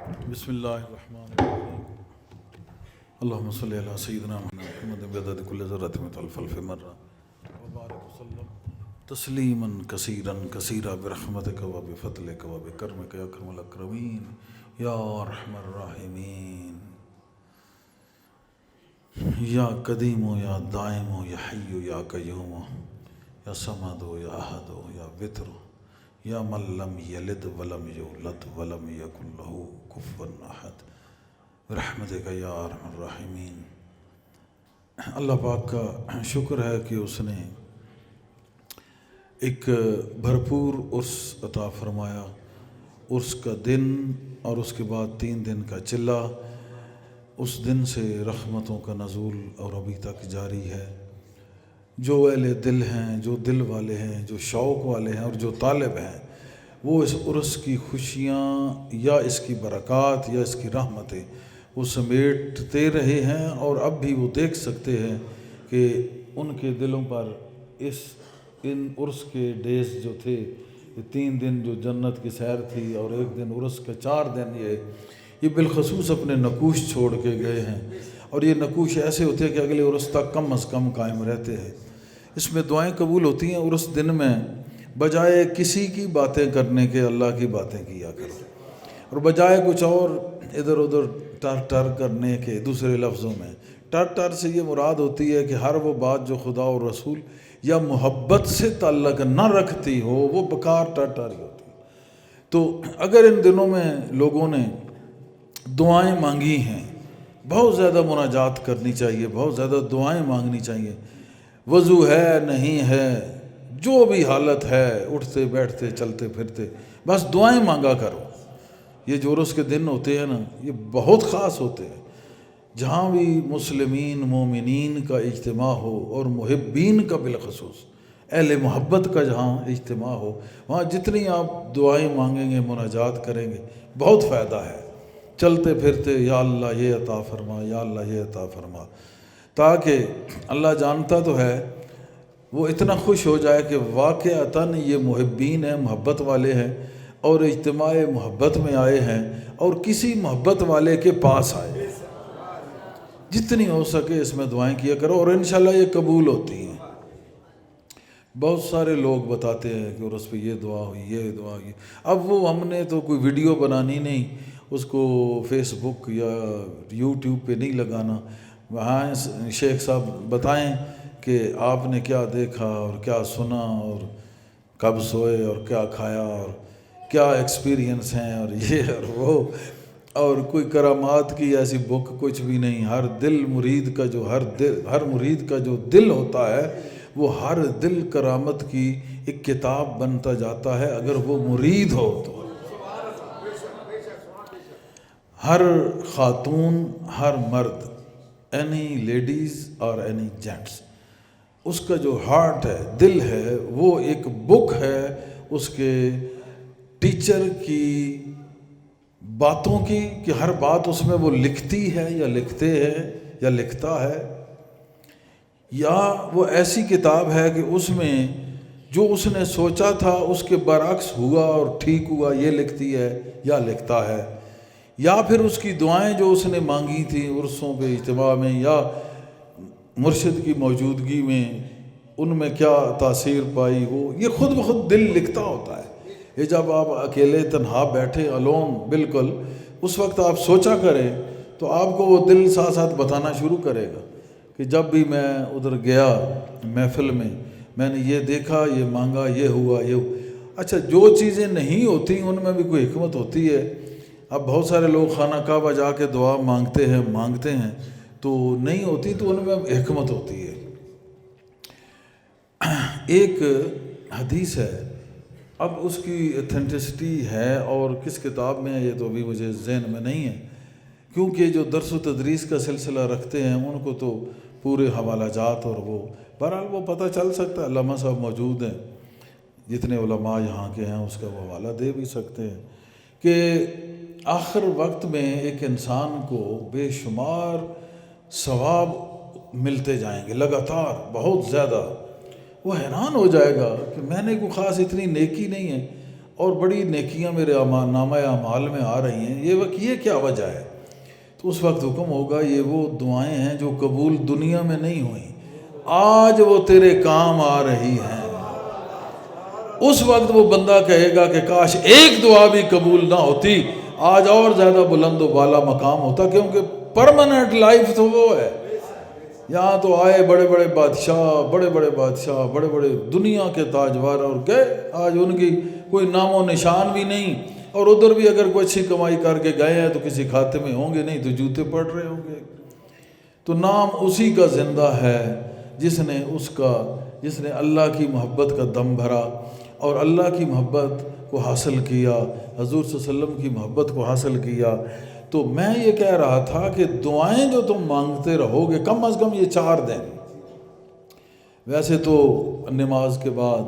بسم اللہ الرحمن الرحیم اللہم صلی علی سیدنا محمد بعدد کل ذرۃ من الف الف مرہ وبارک وسلم تسلیما کثیرا کثیرا برحمتک و بفضلک و بکرمک یا اکرم الاکرمین یا ارحم الراحمین یا قدیم یا دائم یا حی یا قیوم یا صمد یا احد یا وتر یا من لم یلد ولم یولد ولم یکن لہ کفوا احد برحمتک یا ارحم الراحمین۔ اللہ پاک کا شکر ہے کہ اس نے ایک بھرپور عرس عطا فرمایا، عرس کا دن اور اس کے بعد 3 دن کا چلہ۔ اس دن سے رحمتوں کا نزول اور ابھی تک جاری ہے۔ جو اہل دل ہیں، جو دل والے ہیں، جو شوق والے ہیں اور جو طالب ہیں، وہ اس عرس کی خوشیاں یا اس کی برکات یا اس کی رحمتیں وہ سمیٹتے رہے ہیں، اور اب بھی وہ دیکھ سکتے ہیں کہ ان کے دلوں پر ان عرس کے ڈیز جو تھے، یہ 3 دن جو جنت کی سیر تھی اور 1 دن عرس کا، 4 دن یہ بالخصوص اپنے نقوش چھوڑ کے گئے ہیں، اور یہ نقوش ایسے ہوتے ہیں کہ اگلے عرس تک کم از کم قائم رہتے ہیں۔ اس میں دعائیں قبول ہوتی ہیں۔ عرس دن میں بجائے کسی کی باتیں کرنے کے اللہ کی باتیں کیا کرو، اور بجائے کچھ اور ادھر ادھر ٹر کرنے کے، دوسرے لفظوں میں ٹر سے یہ مراد ہوتی ہے کہ ہر وہ بات جو خدا اور رسول یا محبت سے تعلق نہ رکھتی ہو، وہ بیکار ٹر ہی ہوتی ہے۔ تو اگر ان دنوں میں لوگوں نے دعائیں مانگی ہیں، بہت زیادہ مناجات کرنی چاہیے، بہت زیادہ دعائیں مانگنی چاہیے۔ وضو ہے نہیں ہے، جو بھی حالت ہے، اٹھتے بیٹھتے چلتے پھرتے، بس دعائیں مانگا کرو۔ یہ جو عرس کے دن ہوتے ہیں نا، یہ بہت خاص ہوتے ہیں۔ جہاں بھی مسلمین مومنین کا اجتماع ہو، اور محبین کا بالخصوص اہل محبت کا جہاں اجتماع ہو، وہاں جتنی آپ دعائیں مانگیں گے، مناجات کریں گے، بہت فائدہ ہے۔ چلتے پھرتے یا اللہ یہ عطا فرما، یا اللہ یہ عطا فرما، تاکہ اللہ جانتا تو ہے، وہ اتنا خوش ہو جائے کہ واقعتاً یہ محبین ہیں، محبت والے ہیں، اور اجتماع محبت میں آئے ہیں، اور کسی محبت والے کے پاس آئے۔ جتنی ہو سکے اس میں دعائیں کیا کرو، اور انشاءاللہ یہ قبول ہوتی ہیں۔ بہت سارے لوگ بتاتے ہیں کہ عرس پہ یہ دعا ہوئی، یہ دعا ہوئی۔ اب وہ ہم نے تو کوئی ویڈیو بنانی نہیں، اس کو فیس بک یا یوٹیوب پہ نہیں لگانا۔ وہاں شیخ صاحب بتائیں کہ آپ نے کیا دیکھا اور کیا سنا، اور کب سوئے اور کیا کھایا، اور کیا ایکسپیرینس ہیں، اور یہ اور وہ، اور کوئی کرامات کی ایسی بک کچھ بھی نہیں۔ ہر مرید کا جو دل ہوتا ہے، وہ ہر دل کرامت کی ایک کتاب بنتا جاتا ہے، اگر وہ مرید ہو تو۔ ہر خاتون، ہر مرد، اینی لیڈیز اور اینی جینٹس، اس کا جو ہارٹ ہے، دل ہے، وہ ایک بک ہے اس کے ٹیچر کی باتوں کی، کہ ہر بات اس میں وہ لکھتی ہے یا لکھتے ہیں یا لکھتا ہے، یا وہ ایسی کتاب ہے کہ اس میں جو اس نے سوچا تھا اس کے برعکس ہوا اور ٹھیک ہوا، یہ لکھتی ہے یا لکھتا ہے، یا پھر اس کی دعائیں جو اس نے مانگی تھیں عرسوں پہ، اجتماع میں، یا مرشد کی موجودگی میں، ان میں کیا تاثیر پائی، وہ یہ خود بخود دل لکھتا ہوتا ہے۔ یہ جب آپ اکیلے تنہا بیٹھے، الون بالکل، اس وقت آپ سوچا کریں تو آپ کو وہ دل ساتھ ساتھ بتانا شروع کرے گا کہ جب بھی میں ادھر گیا محفل میں نے یہ دیکھا، یہ مانگا، یہ ہوا، یہ ہوا۔ اچھا، جو چیزیں نہیں ہوتی ان میں بھی کوئی حکمت ہوتی ہے۔ اب بہت سارے لوگ خانہ کعبہ جا کے دعا مانگتے ہیں تو نہیں ہوتی، تو ان میں حکمت ہوتی ہے۔ ایک حدیث ہے، اب اس کی ایتھنٹسٹی ہے اور کس کتاب میں ہے یہ تو ابھی مجھے ذہن میں نہیں ہے، کیونکہ جو درس و تدریس کا سلسلہ رکھتے ہیں ان کو تو پورے حوالہ جات، اور وہ بہرحال وہ پتہ چل سکتا ہے، علامہ صاحب موجود ہیں، جتنے علماء یہاں کے ہیں اس کا وہ حوالہ دے بھی سکتے ہیں، کہ آخر وقت میں ایک انسان کو بے شمار ثواب ملتے جائیں گے لگاتار، بہت زیادہ۔ وہ حیران ہو جائے گا کہ میں نے کوئی خاص اتنی نیکی نہیں ہے، اور بڑی نیکیاں میرے نامہ اعمال میں آ رہی ہیں، یہ کیا وجہ ہے؟ تو اس وقت حکم ہوگا یہ وہ دعائیں ہیں جو قبول دنیا میں نہیں ہوئیں، آج وہ تیرے کام آ رہی ہیں۔ اس وقت وہ بندہ کہے گا کہ کاش ایک دعا بھی قبول نہ ہوتی، آج اور زیادہ بلند و بالا مقام ہوتا، کیونکہ پرماننٹ لائف تو وہ ہے۔ یہاں تو آئے بڑے بڑے بادشاہ، بڑے بڑے دنیا کے تاجور، اور گئے، آج ان کی کوئی نام و نشان بھی نہیں، اور ادھر بھی اگر کوئی اچھی کمائی کر کے گئے ہیں تو کسی کھاتے میں ہوں گے، نہیں تو جوتے پڑ رہے ہوں گے۔ تو نام اسی کا زندہ ہے جس نے اللہ کی محبت کا دم بھرا اور اللہ کی محبت کو حاصل کیا، حضور صلی اللہ علیہ وسلم کی محبت کو حاصل کیا۔ تو میں یہ کہہ رہا تھا کہ دعائیں جو تم مانگتے رہو گے کم از کم یہ 4 دن، ویسے تو نماز کے بعد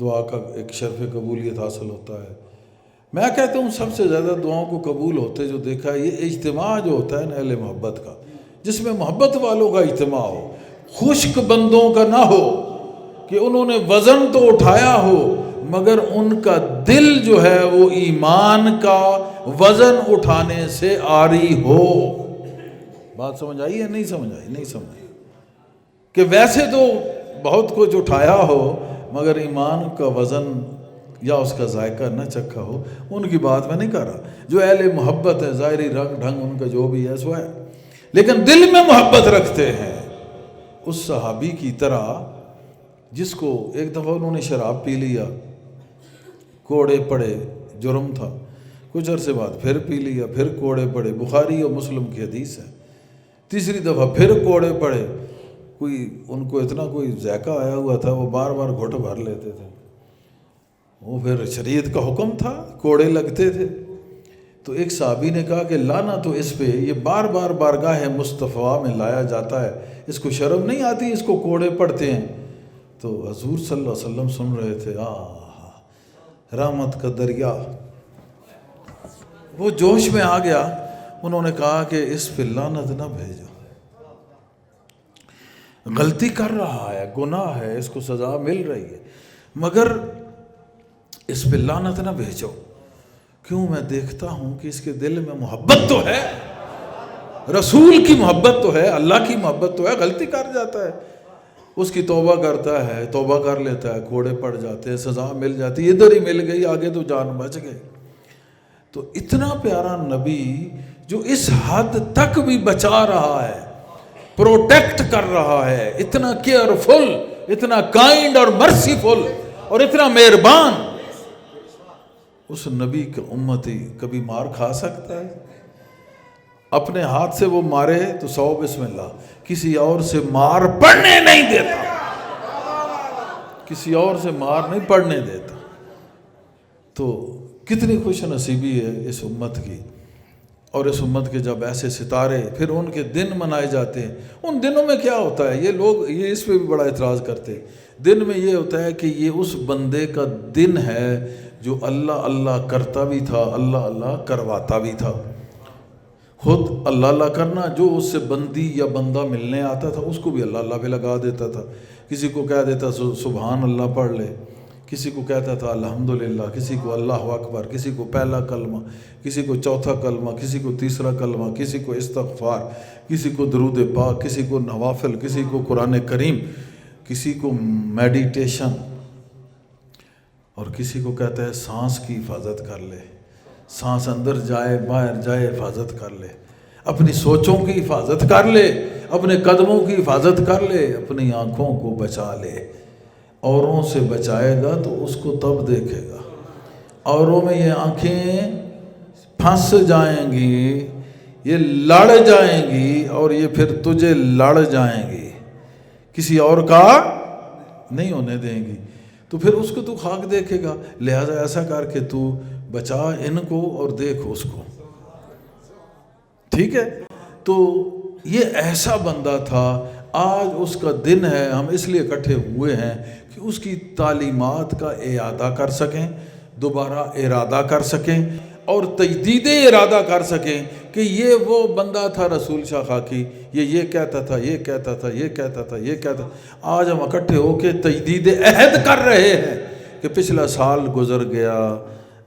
دعا کا ایک شرف قبولیت حاصل ہوتا ہے، میں کہتا ہوں سب سے زیادہ دعاؤں کو قبول ہوتے جو دیکھا ہے یہ اجتماع جو ہوتا ہے نا اہل محبت کا، جس میں محبت والوں کا اجتماع ہو، خشک بندوں کا نہ ہو کہ انہوں نے وزن تو اٹھایا ہو مگر ان کا دل جو ہے وہ ایمان کا وزن اٹھانے سے عاری ہو۔ بات سمجھ آئی ہے؟ نہیں سمجھ آئی کہ ویسے تو بہت کچھ اٹھایا ہو مگر ایمان کا وزن یا اس کا ذائقہ نہ چکھا ہو، ان کی بات میں نہیں کر رہا۔ جو اہل محبت ہے، ظاہری رنگ ڈھنگ ان کا جو بھی ہے سو ہے، لیکن دل میں محبت رکھتے ہیں، اس صحابی کی طرح جس کو ایک دفعہ انہوں نے شراب پی لیا، کوڑے پڑے، جرم تھا، کچھ عرصے بعد پھر پی لیا، پھر کوڑے پڑے، بخاری اور مسلم کی حدیث ہے، تیسری دفعہ پھر کوڑے پڑے، ان کو اتنا کوئی ذائقہ آیا ہوا تھا وہ بار بار گھٹ بھر لیتے تھے، وہ پھر شریعت کا حکم تھا، کوڑے لگتے تھے۔ تو ایک صحابی نے کہا کہ لانا تو اس پہ، یہ بار بار بارگاہ مصطفیٰ میں لایا جاتا ہے، اس کو شرم نہیں آتی، اس کو کوڑے پڑتے ہیں۔ تو حضور صلی اللہ علیہ وسلم سن رہے تھے، رحمت کا دریا، وہ جوش میں آ گیا، انہوں نے کہا کہ اس پہ لعنت نہ بھیجو، غلطی کر رہا ہے، گناہ ہے، اس کو سزا مل رہی ہے، مگر اس پہ لعنت نہ بھیجو، کیوں؟ میں دیکھتا ہوں کہ اس کے دل میں محبت تو ہے، رسول کی محبت تو ہے، اللہ کی محبت تو ہے، غلطی کر جاتا ہے، اس کی توبہ کرتا ہے، توبہ کر لیتا ہے، کوڑے پڑ جاتے ہیں، سزا مل جاتی ہے، ادھر ہی مل گئی، آگے تو جان بچ گئی۔ تو اتنا پیارا نبی جو اس حد تک بھی بچا رہا ہے، پروٹیکٹ کر رہا ہے، اتنا کیئرفل، اتنا کائنڈ اور مرسیفل اور اتنا مہربان، اس نبی کا امتی کبھی مار کھا سکتا ہے؟ اپنے ہاتھ سے وہ مارے تو 100 بسم اللہ، کسی اور سے مار پڑنے نہیں دیتا، کسی اور سے مار نہیں پڑنے دیتا۔ تو کتنی خوش نصیبی ہے اس امت کی، اور اس امت کے جب ایسے ستارے، پھر ان کے دن منائے جاتے ہیں۔ ان دنوں میں کیا ہوتا ہے؟ یہ لوگ یہ اس پہ بھی بڑا اعتراض کرتے ہیں، دن میں یہ ہوتا ہے کہ یہ اس بندے کا دن ہے جو اللہ اللہ کرتا بھی تھا، اللہ اللہ کرواتا بھی تھا۔ خود اللہ اللہ کرنا، جو اس سے بندی یا بندہ ملنے آتا تھا اس کو بھی اللہ اللہ پہ لگا دیتا تھا، کسی کو کہہ دیتا سبحان اللہ پڑھ لے، کسی کو کہتا تھا الحمدللہ، کسی کو اللہ اکبر، کسی کو پہلا کلمہ، کسی کو چوتھا کلمہ، کسی کو تیسرا کلمہ، کسی کو استغفار، کسی کو درود پاک، کسی کو نوافل، کسی کو قرآن کریم، کسی کو میڈیٹیشن، اور کسی کو کہتا ہے سانس کی حفاظت کر لے، سانس اندر جائے باہر جائے حفاظت کر لے، اپنی سوچوں کی حفاظت کر لے، اپنے قدموں کی حفاظت کر لے، اپنی آنکھوں کو بچا لے۔ اوروں سے بچائے گا تو اس کو تب دیکھے گا، اوروں میں یہ آنکھیں پھنس جائیں گی، یہ لڑ جائیں گی، اور یہ پھر تجھے لڑ جائیں گی، کسی اور کا نہیں ہونے دیں گی، تو پھر اس کو تو خاک دیکھے گا۔ لہذا ایسا کر کے تو بچا ان کو اور دیکھ اس کو، ٹھیک ہے؟ تو یہ ایسا بندہ تھا، آج اس کا دن ہے، ہم اس لیے اکٹھے ہوئے ہیں کہ اس کی تعلیمات کا اعادہ کر سکیں، دوبارہ ارادہ کر سکیں، اور تجدید ارادہ کر سکیں کہ یہ وہ بندہ تھا رسول شاہ خاکی، یہ کہتا تھا، یہ کہتا تھا، یہ کہتا تھا، یہ کہتا تھا۔ آج ہم اکٹھے ہو کے تجدید عہد کر رہے ہیں کہ پچھلا سال گزر گیا،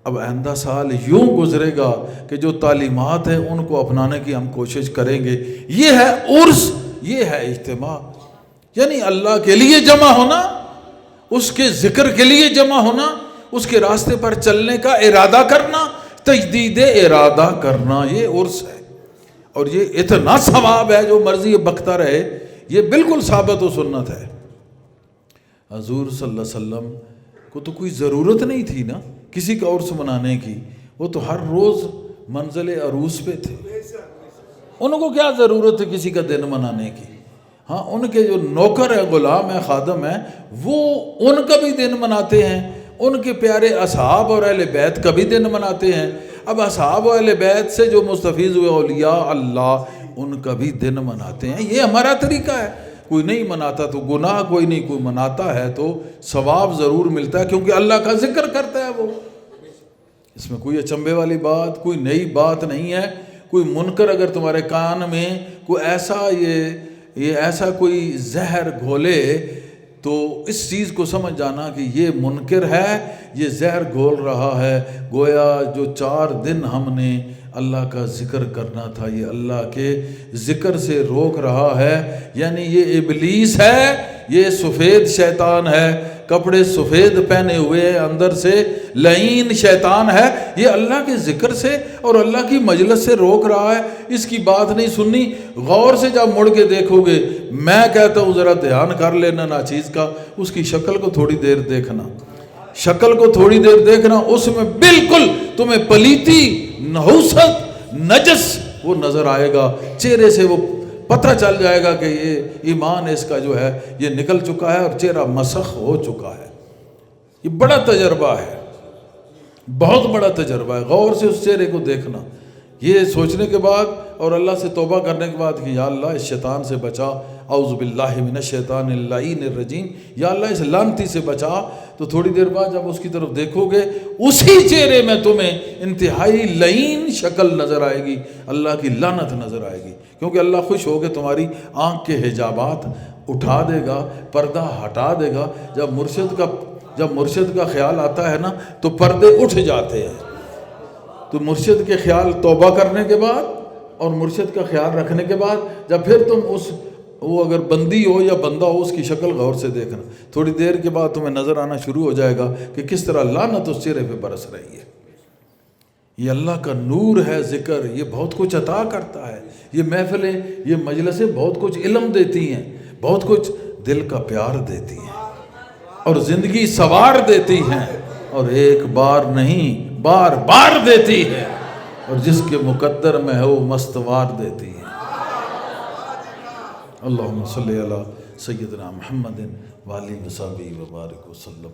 اب آئندہ سال یوں گزرے گا کہ جو تعلیمات ہیں ان کو اپنانے کی ہم کوشش کریں گے. یہ ہے عرس، یہ ہے اجتماع، یعنی اللہ کے لیے جمع ہونا، اس کے ذکر کے لیے جمع ہونا، اس کے راستے پر چلنے کا ارادہ کرنا، تجدید ارادہ کرنا، یہ عرس ہے. اور یہ اتنا ثواب ہے جو مرضی بکتا رہے، یہ بالکل ثابت و سنت ہے. حضور صلی اللہ علیہ وسلم کو تو کوئی ضرورت نہیں تھی نا کسی کا عرس منانے کی، وہ تو ہر روز منزل عروس پہ تھے، ان کو کیا ضرورت ہے کسی کا دن منانے کی. ہاں ان کے جو نوکر ہیں، غلام ہیں، خادم ہیں، وہ ان کا بھی دن مناتے ہیں، ان کے پیارے اصحاب اور اہل بیت کا بھی دن مناتے ہیں. اب اصحاب و اہل بیت سے جو مستفیض ہوئے اولیاء اللہ، ان کا بھی دن مناتے ہیں. یہ ہمارا طریقہ ہے. کوئی نہیں مناتا تو گناہ کوئی نہیں، کوئی مناتا ہے تو ثواب ضرور ملتا ہے، کیونکہ اللہ کا ذکر کرتا ہے وہ. اس میں کوئی اچنبے والی بات، کوئی نئی بات نہیں ہے. کوئی منکر اگر تمہارے کان میں کوئی ایسا یہ ایسا کوئی زہر گھولے تو اس چیز کو سمجھ جانا کہ یہ منکر ہے، یہ زہر گھول رہا ہے. گویا جو 4 دن ہم نے اللہ کا ذکر کرنا تھا، یہ اللہ کے ذکر سے روک رہا ہے. یعنی یہ ابلیس ہے، یہ سفید شیطان ہے، کپڑے سفید پہنے ہوئے اندر سے لعین شیطان ہے. یہ اللہ کے ذکر سے اور اللہ کی مجلس سے روک رہا ہے. اس کی بات نہیں سننی. غور سے جب مڑ کے دیکھو گے، میں کہتا ہوں ذرا دھیان کر لینا ناچیز کا، اس کی شکل کو تھوڑی دیر دیکھنا، شکل کو تھوڑی دیر دیکھنا، اس میں بالکل تمہیں پلیتی، نحوست، نجس وہ نظر آئے گا. چہرے سے وہ پتہ چل جائے گا کہ یہ ایمان اس کا جو ہے یہ نکل چکا ہے اور چہرہ مسخ ہو چکا ہے. یہ بڑا تجربہ ہے، بہت بڑا تجربہ ہے. غور سے اس چہرے کو دیکھنا، یہ سوچنے کے بعد اور اللہ سے توبہ کرنے کے بعد کہ یا اللہ اس شیطان سے بچا، اعوذ باللہ من الشیطان اللعین الرجیم، یا اللہ اس لعنتی سے بچا. تو تھوڑی دیر بعد جب اس کی طرف دیکھو گے، اسی چہرے میں تمہیں انتہائی لعین شکل نظر آئے گی، اللہ کی لعنت نظر آئے گی. کیونکہ اللہ خوش ہو کے تمہاری آنکھ کے حجابات اٹھا دے گا، پردہ ہٹا دے گا. جب مرشد کا خیال آتا ہے نا تو پردے اٹھ جاتے ہیں. تو مرشد کے خیال توبہ کرنے کے بعد اور مرشد کا خیال رکھنے کے بعد جب پھر تم وہ اگر بندی ہو یا بندہ ہو اس کی شکل غور سے دیکھنا، تھوڑی دیر کے بعد تمہیں نظر آنا شروع ہو جائے گا کہ کس طرح لعنت اس چہرے پہ برس رہی ہے. یہ اللہ کا نور ہے ذکر، یہ بہت کچھ عطا کرتا ہے. یہ محفلیں، یہ مجلسیں بہت کچھ علم دیتی ہیں، بہت کچھ دل کا پیار دیتی ہیں اور زندگی سوار دیتی ہیں، اور ایک بار نہیں بار بار دیتی ہے، اور جس کے مقدر میں ہے وہ مستوار دیتی ہے. اللہم صلی علی سیدنا محمد وآلہ وصحبہ وبارک وسلم.